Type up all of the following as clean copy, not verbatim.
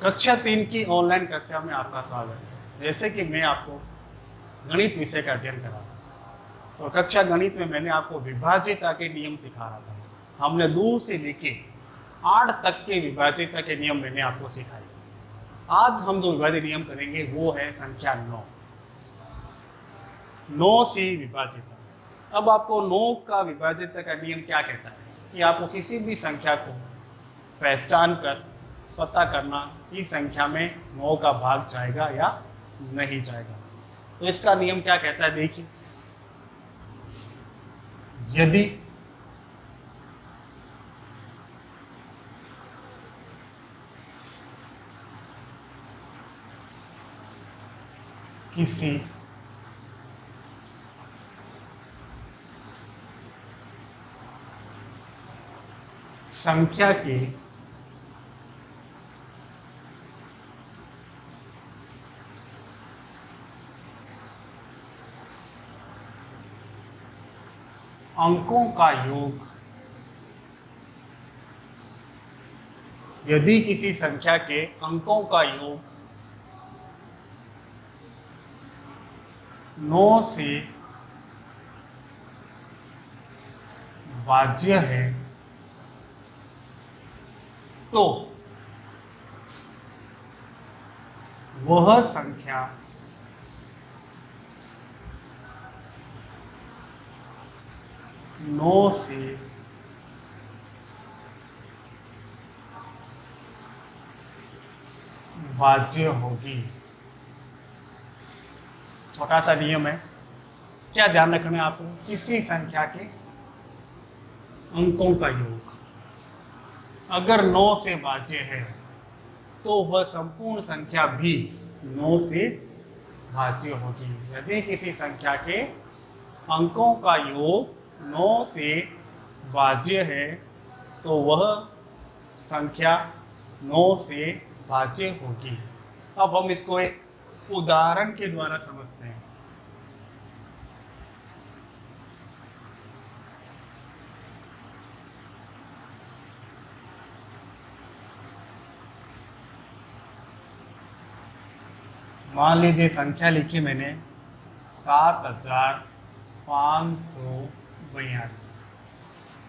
कक्षा 3 की ऑनलाइन कक्षा में आपका स्वागत है। जैसे कि मैं आपको गणित विषय का अध्ययन करा था और कक्षा गणित में मैंने आपको विभाज्यता के नियम सिखा रहा था। हमने 2 से लेके 8 तक के विभाज्यता के नियम मैंने आपको सिखाए। आज हम जो विभाज्य नियम करेंगे वो है संख्या 9 से विभाज्यता। अब आपको 9 का विभाज्यता का नियम क्या कहता है कि आपको किसी भी संख्या को पहचान कर पता करना कि संख्या में 9 का भाग जाएगा या नहीं जाएगा। तो इसका नियम क्या कहता है, देखिए, यदि किसी संख्या के अंकों का योग, यदि किसी संख्या के अंकों का योग 9 से भाज्य है तो वह संख्या नौ से भाज्य होगी। छोटा सा नियम है, क्या ध्यान रखना है आपको, किसी संख्या के अंकों का योग अगर 9 से भाज्य है तो वह संपूर्ण संख्या भी 9 से भाज्य होगी। यदि किसी संख्या के अंकों का योग 9 से भाज्य है तो वह संख्या 9 से भाज्य होगी। अब हम इसको एक उदाहरण के द्वारा समझते हैं। मान लीजिए संख्या लिखी मैंने 7542।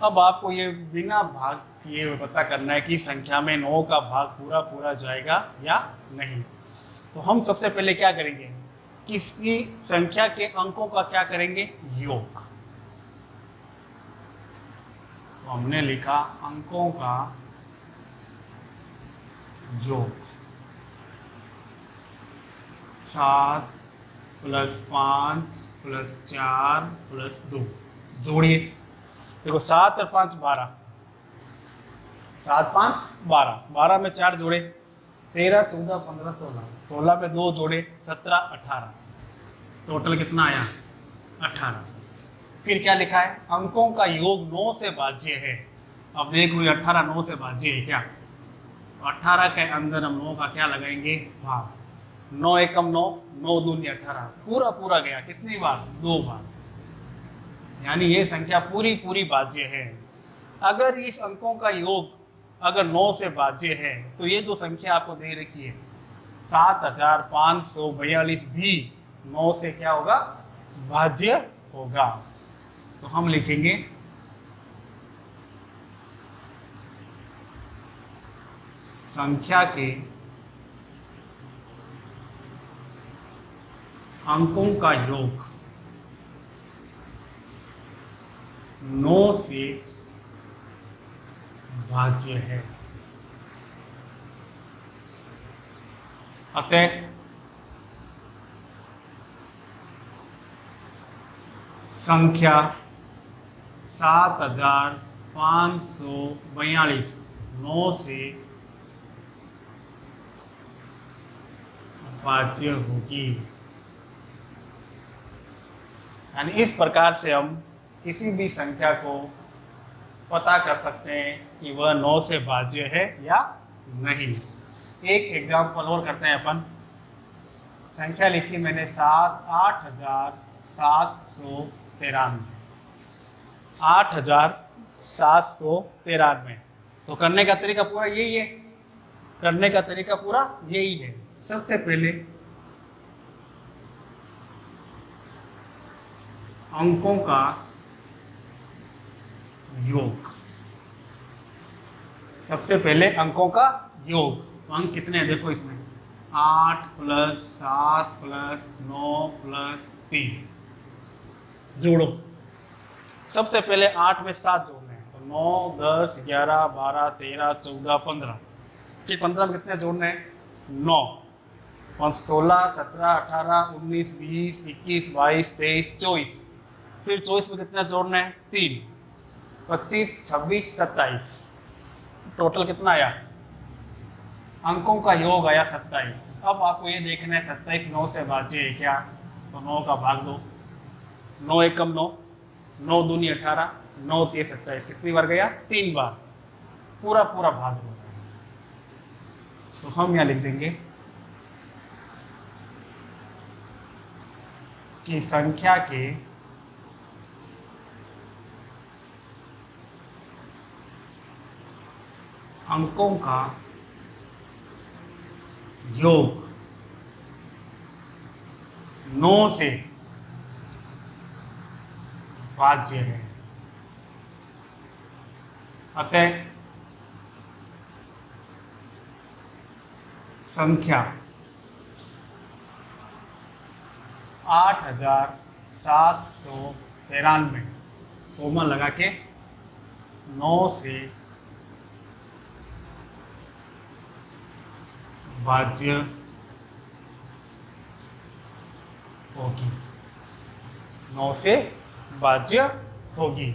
अब आपको ये बिना भाग किए पता करना है कि संख्या में 9 का भाग पूरा पूरा जाएगा या नहीं। तो हम सबसे पहले क्या करेंगे, किसी संख्या के अंकों का क्या करेंगे, योग। तो हमने लिखा अंकों का योग 7 + 5 + 4 + 2 जोड़िए। देखो 7 और 5 12, 7 5 12, 12 में 4 जोड़े 13 14 15 16, 16 में 2 जोड़े 17 18, टोटल कितना आया 18। फिर क्या लिखा है, अंकों का योग 9 से भाज्य है। अब देख लो 18 9 से भाज्य है क्या, तो 18 के अंदर हम 9 का क्या लगाएंगे, भाग। 9 एकम 9, 9 दूनी 18, पूरा पूरा गया कितनी बार, 2 बार, यानी ये संख्या पूरी पूरी भाज्य है। अगर इस अंकों का योग अगर 9 से भाज्य है तो ये जो संख्या आपको दे रखी है 7542 भी 9 से क्या होगा, भाज्य होगा। तो हम लिखेंगे संख्या के अंकों का योग 9 से भाज्य है, अतः संख्या 7542 9 से भाज्य होगी। यानी इस प्रकार से हम किसी भी संख्या को पता कर सकते हैं कि वह 9 से भाज्य है या नहीं। एक एग्जाम्पल और करते हैं अपन। संख्या लिखी मैंने 8793, 8793। तो करने का तरीका पूरा यही है, करने का तरीका पूरा यही है। सबसे पहले अंकों का योग, सबसे पहले अंकों का योग। तो अंक कितने हैं देखो इसमें, 8 + 7 + 9 + 3, जोड़ो। सबसे पहले 8 में 7 जोड़ने हैं, तो 9 10 11 12 13 14 15। ठीक, 15 में कितने जोड़ने हैं, 9 और 16 17 18 19 20 21 22 23 24। फिर 24 में कितने जोड़ने हैं, 3 25 26 27। टोटल कितना आया, अंकों का योग आया 27। अब आपको ये देखना है 27 9 से भाज्य है क्या, तो 9 का भाग दो, 9 एकम 9, 9 दूनी 18, 9 3 27। कितनी बार गया, 3 बार, पूरा पूरा भाग हो गया। तो हम यहाँ लिख देंगे कि संख्या के अंकों का योग 9 से भाज्य है, अतः संख्या 8793 कोमा लगा के 9 से भाज्य होगी, 9 से भाज्य होगी।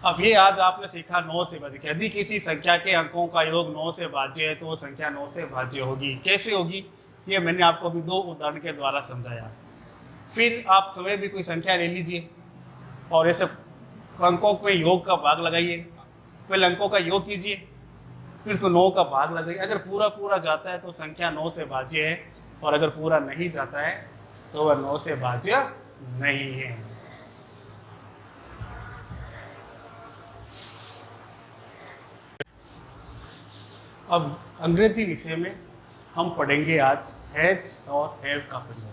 अब ये आज आपने सीखा 9 से भाज्य। यदि किसी संख्या के अंकों का योग 9 से भाज्य है तो वो संख्या 9 से भाज्य होगी। कैसे होगी, ये मैंने आपको अभी 2 उदाहरण के द्वारा समझाया। फिर आप स्वयं भी कोई संख्या ले लीजिए और ऐसे अंकों में योग का भाग लगाइए। पहले अंकों का योग कीजिए, फिर उसको 9 का भाग लगाइए। अगर पूरा पूरा जाता है तो संख्या 9 से भाज्य है, और अगर पूरा नहीं जाता है तो वह 9 से भाज्य नहीं है। अब अंग्रेजी विषय में हम पढ़ेंगे आज हैज और हैव का प्रयोग।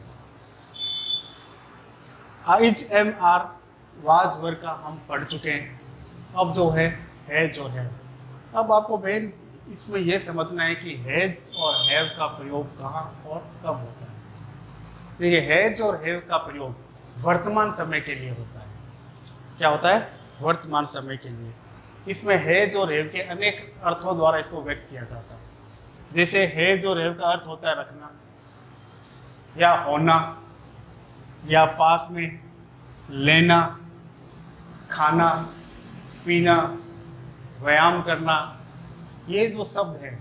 HMR वाज वर्ग का हम पढ़ चुके हैं। अब जो है हैज और हैव। अब आपको मेन इसमें यह समझना है कि हैज और हैव का प्रयोग कहाँ और कब होता है। देखिए, हैज और हैव का प्रयोग वर्तमान समय के लिए होता है। क्या होता है, वर्तमान समय के लिए। इसमें हैज और हैव के अनेक अर्थों द्वारा इसको व्यक्त किया जाता है। जैसे हैज और हैव का अर्थ होता है रखना या होना या पास में, लेना, खाना पीना, व्यायाम करना। ये जो शब्द हैं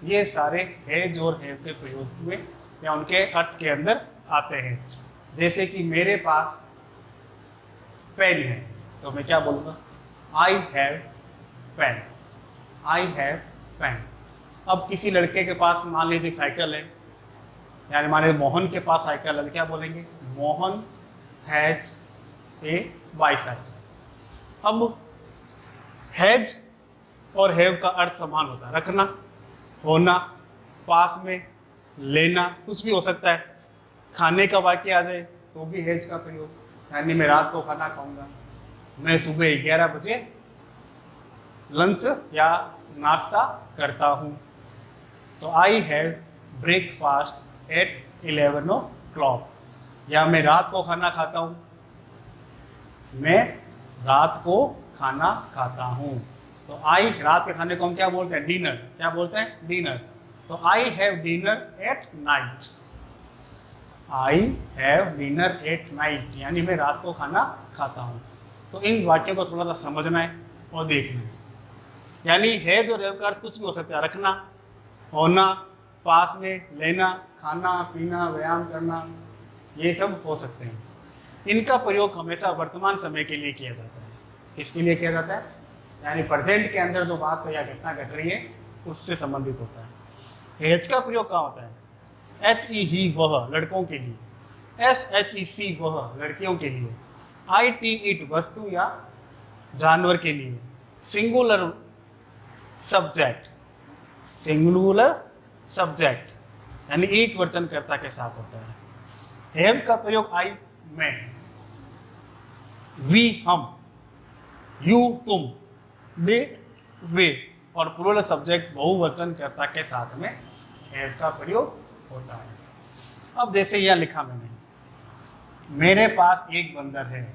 ये सारे हैज और हैव के प्रयोग में या उनके अर्थ के अंदर आते हैं। जैसे कि मेरे पास पेन है तो मैं क्या बोलूँगा, I have pen, I have pen. अब किसी लड़के के पास मान लीजिए साइकिल है, यानी मान लीजिए मोहन के पास साइकिल है, तो क्या बोलेंगे, मोहन हैज ए बाईसाइकिल। अब हैज और हैव का अर्थ समान होता है, रखना, होना, पास में, लेना, कुछ भी हो सकता है। खाने का वाक्य आ जाए तो भी हैज का प्रयोग, यानी मैं रात को खाना खाऊंगा, मैं सुबह 11 बजे लंच या नाश्ता करता हूँ। तो I have breakfast at 11 o'clock, या मैं रात को खाना खाता हूँ, मैं रात को खाना खाता हूँ। तो आई, रात के खाने को हम क्या बोलते हैं, डिनर। क्या बोलते हैं, डिनर। तो I have dinner at night, I have dinner at night, यानी मैं रात को खाना खाता हूँ। तो इन वाक्यों को थोड़ा सा समझना है और देखना है। यानी हैज और हैव का अर्थ कुछ भी हो सकता है, रखना, होना, पास में, लेना, खाना पीना, व्यायाम करना, ये सब हो सकते हैं। इनका प्रयोग हमेशा वर्तमान समय के लिए किया जाता है। किसके लिए किया जाता है, यानी प्रेजेंट के अंदर जो बात या घटना घट रही है उससे संबंधित होता है। हैज का प्रयोग कहाँ होता है, HE ही वह, लड़कों के लिए, SHEC वह, लड़कियों के लिए, IT इट, वस्तु या जानवर के लिए, सिंगुलर सब्जेक्ट, सिंगुलर सब्जेक्ट यानी एक वचनकर्ता के साथ होता है। हैव का प्रयोग आई मैं, वी हम, यू तुम, दे वे, और प्लूरल सब्जेक्ट बहुवचनकर्ता के साथ में हैव का प्रयोग होता है। अब जैसे यह लिखा मैंने, मेरे पास एक बंदर है,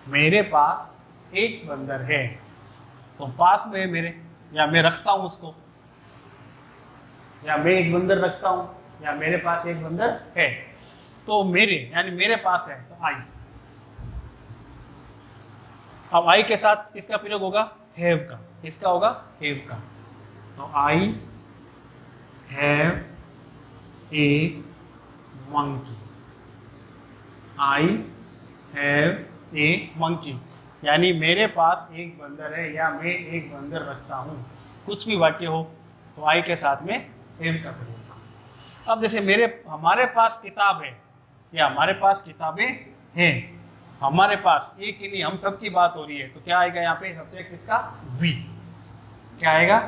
मेरे पास एक बंदर है, तो पास में है मेरे, या मैं रखता हूं उसको, या मैं एक बंदर रखता हूं, या मेरे पास एक बंदर है, तो मेरे यानी मेरे पास है तो आई। अब आई के साथ किसका प्रयोग होगा? हैव का। किसका होगा? हैव का। तो I have a monkey, I have a monkey, यानी मेरे पास एक बंदर है या मैं एक बंदर रखता हूं, कुछ भी वाक्य हो तो आई के साथ में हैव का प्रयोग। अब जैसे हमारे पास किताब है या हमारे पास किताबें हैं, हमारे पास एक ही नहीं हम सब की बात हो रही है, तो क्या आएगा यहाँ पे सब्जेक्ट इसका? वी। क्या आएगा?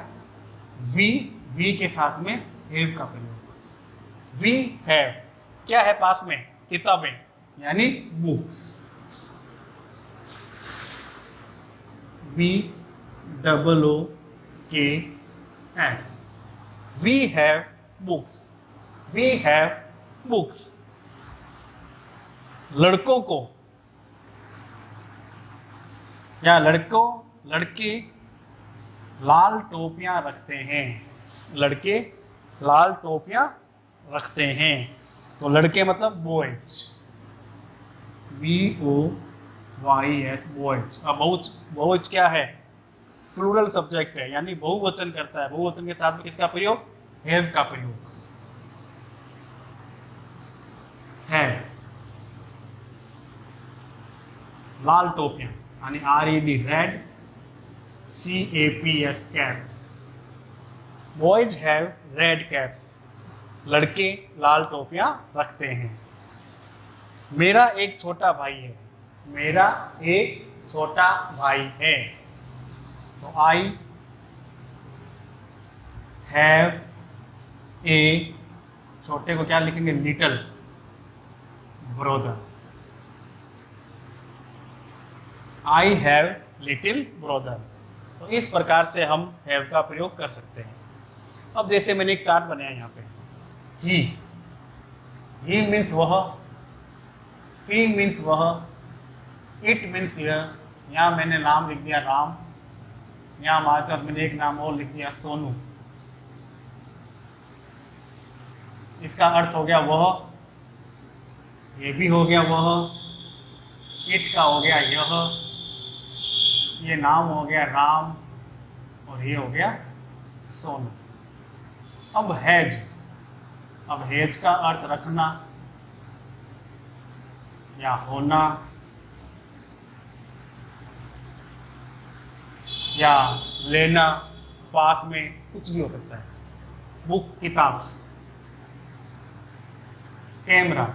वी के साथ में हैव का प्रयोग। वी हैव, क्या है पास में? किताबें यानी books. BOOKS, we have books, we have books. लड़कों को या लड़के लाल टोपियां रखते हैं, लड़के लाल टोपियां रखते हैं, तो लड़के मतलब बॉयज, BOYS बॉयज। अब बहुवचन क्या है? प्लूरल सब्जेक्ट है यानी बहुवचन करता है, बहुवचन के साथ में किसका प्रयोग? हैव का प्रयोग है। लाल टोपियां यानी RED red, CAPS caps, boys have read caps, लड़के लाल टोपियां रखते हैं। मेरा एक छोटा भाई है, मेरा एक छोटा भाई है, तो आई हैव ए, छोटे को क्या लिखेंगे? Little brother, I have little brother. तो इस प्रकार से हम हैव का प्रयोग कर सकते हैं। अब जैसे मैंने एक चार्ट बनाया यहाँ पे, ही मीन्स वह, सी मीन्स वह, इट मीन्स यह, यहाँ मैंने नाम लिख दिया राम, यहाँ हमारे पास मैंने एक नाम और लिख दिया सोनू। इसका अर्थ हो गया वह, ये भी हो गया वह, इट का हो गया यह, ये नाम हो गया राम, और ये हो गया सोनू। अब हैज का अर्थ रखना या होना या लेना, पास में कुछ भी हो सकता है। बुक किताब, कैमरा,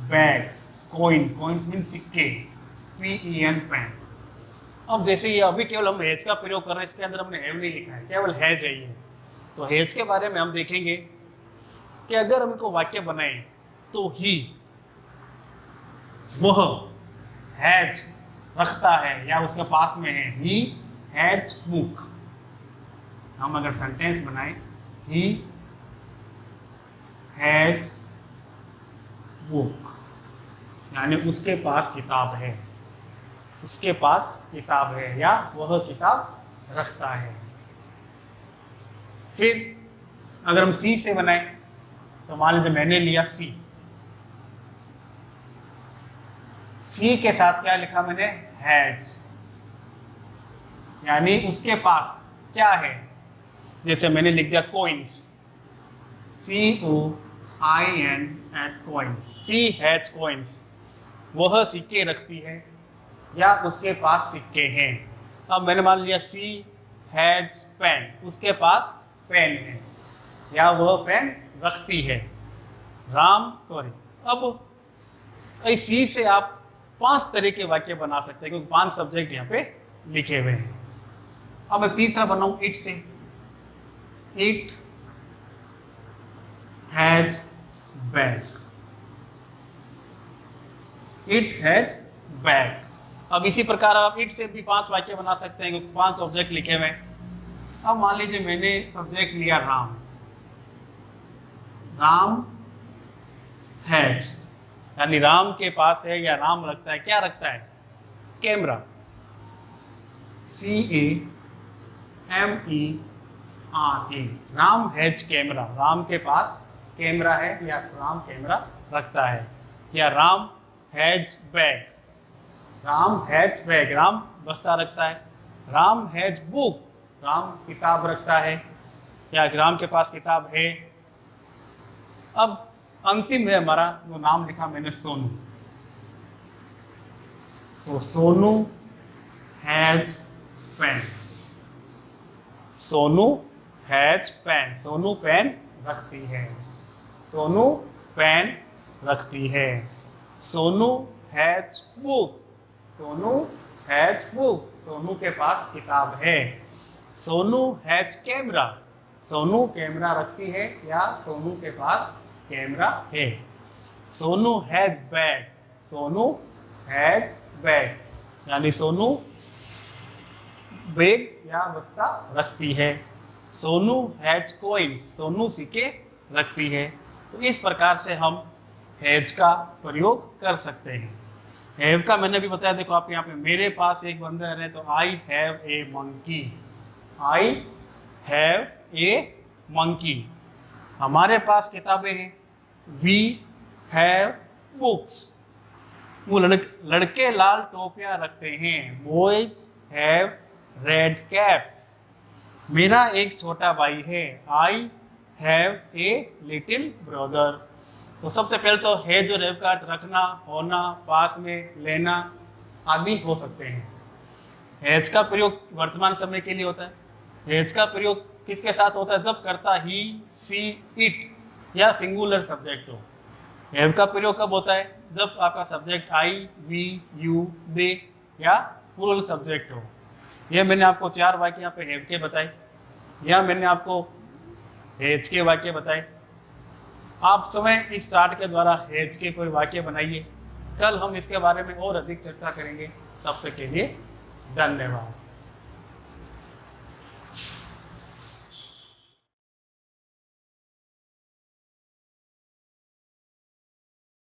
बैग, कॉइन्स मीन सिक्के, PEN पेन। अब जैसे ये अभी केवल हम हैज का प्रयोग कर रहे हैं, इसके अंदर हमने हैव नहीं लिखा है, केवल हैज है ये। तो हैज के बारे में हम देखेंगे कि अगर हम इनको वाक्य बनाए तो ही, वह हैज रखता है या उसके पास में है, ही हैज बुक। हम अगर सेंटेंस बनाए, ही हैज बुक, यानी उसके पास किताब है, उसके पास किताब है या वह किताब रखता है। फिर अगर हम सी से बनाए तो मान लीजिए मैंने लिया सी के साथ क्या लिखा मैंने? हैज, यानी उसके पास क्या है? जैसे मैंने लिख दिया coins, COINS coins, she has coins, वह सिक्के रखती है या उसके पास सिक्के हैं। अब मैंने मान लिया सी हैज पेन, उसके पास पेन है या वह पेन रखती है। अब सी से आप 5 तरह के वाक्य बना सकते हैं क्योंकि 5 सब्जेक्ट यहाँ पे लिखे हुए हैं। अब मैं तीसरा बनाऊं इट से, it has bag, it has bag. अब इसी प्रकार आप इट से भी 5 वाक्य बना सकते हैं क्योंकि 5 ऑब्जेक्ट लिखे हुए हैं। अब मान लीजिए मैंने सब्जेक्ट लिया राम, राम हैज, यानी राम के पास है या राम रखता है, क्या रखता है, camera, CAMERA, Ram has camera, Ram के पास कैमरा है या राम कैमरा रखता है। या Ram has bag, Ram has bag, Ram बस्ता रखता है। राम हैज बुक, राम किताब रखता है या राम के पास किताब है। अब अंतिम है हमारा जो नाम लिखा मैंने सोनू, तो Sonu has pen, Sonu has pen, Sonu पेन रखती है, सोनू पेन रखती है। Sonu has book, Sonu has book, Sonu के पास किताब है। Sonu has camera, Sonu camera रखती है या सोनू के पास कैमरा है। Sonu has bag, Sonu has bag, यानी सोनू बैग या बस्ता रखती है। सोनू हैज कॉइन्स, सोनू सिक्के रखती है। तो इस प्रकार से हम हैज का प्रयोग कर सकते हैं। हैव का मैंने भी बताया, देखो आप यहाँ पे मेरे पास एक बंदर है तो I have a monkey, I have a monkey. हमारे पास किताबें हैं, वी हैव बुक्स। वो लड़के लाल टोपियां रखते हैं, बॉयज हैव रेड कैप्स। मेरा एक छोटा भाई है, I have a little brother. तो सबसे पहले तो हैज और हैव का अर्थ रखना, होना, पास में, लेना आदि हो सकते हैं। हैज का प्रयोग वर्तमान समय के लिए होता है। हैज का प्रयोग किसके साथ होता है, जब करता ही, सी, इट या सिंगुलर सब्जेक्ट हो। हैव का प्रयोग कब होता है, जब आपका सब्जेक्ट आई, वी, यू, दे या प्लूरल सब्जेक्ट हो। यह मैंने आपको 4 वाक्य यहाँ पे हैव के बताए, या मैंने आपको हैज के वाक्य बताए। आप स्वयं इस स्टार्ट के द्वारा हैज के कोई वाक्य बनाइए। कल हम इसके बारे में और अधिक चर्चा करेंगे। तब तक के लिए धन्यवाद।